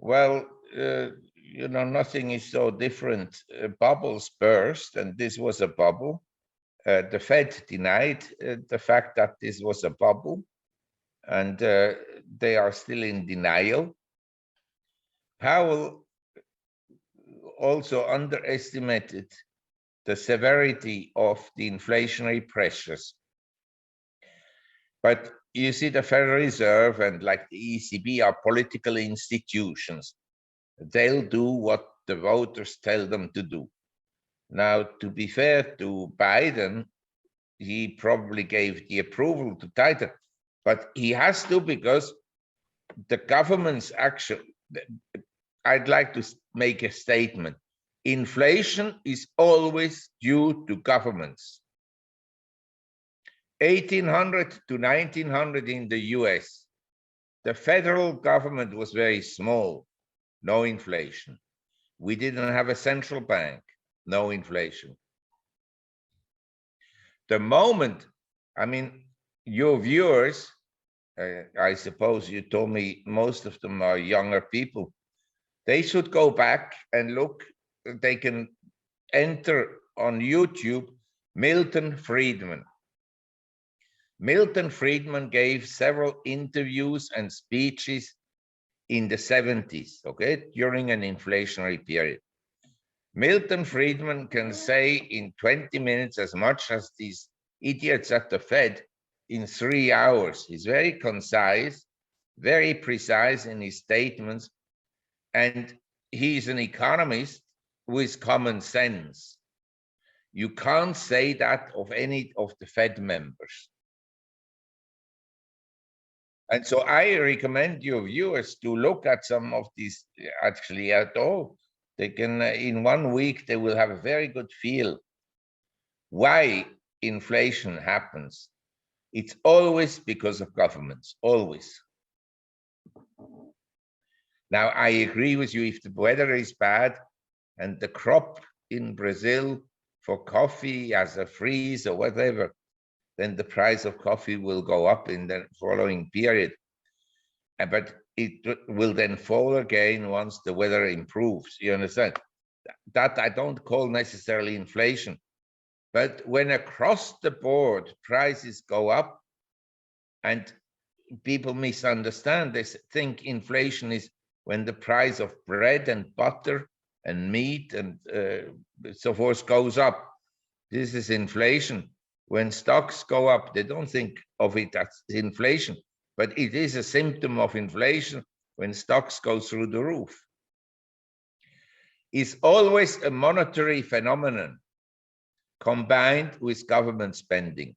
Well, nothing is so different. Bubbles burst, and this was a bubble. The Fed denied the fact that this was a bubble, and they are still in denial. Powell also underestimated the severity of the inflationary pressures. But you see, the Federal Reserve and like the ECB are political institutions. They'll do what the voters tell them to do. Now, to be fair to Biden, he probably gave the approval to tighten, but he has to, because the government's action. I'd like to make a statement. Inflation is always due to governments. 1800 to 1900 in the US, the federal government was very small, no inflation. We didn't have a central bank, no inflation. The moment, your viewers, I suppose you told me most of them are younger people, they should go back and look. They can enter on YouTube Milton Friedman. Milton Friedman gave several interviews and speeches in the 70s, okay, during an inflationary period. Milton Friedman can say in 20 minutes as much as these idiots at the Fed in 3 hours. He's very concise, very precise in his statements, and he's an economist with common sense. You can't say that of any of the Fed members. And so I recommend your viewers to look at some of these, actually at all. They can, in 1 week, they will have a very good feel why inflation happens. It's always because of governments, always. Now, I agree with you, if the weather is bad and the crop in Brazil for coffee has a freeze or whatever, then the price of coffee will go up in the following period. But it will then fall again once the weather improves. You understand? That I don't call necessarily inflation. But when across the board prices go up and people misunderstand, they think inflation is when the price of bread and butter and meat and so forth goes up. This is inflation. When stocks go up, they don't think of it as inflation, but it is a symptom of inflation when stocks go through the roof. It's always a monetary phenomenon combined with government spending.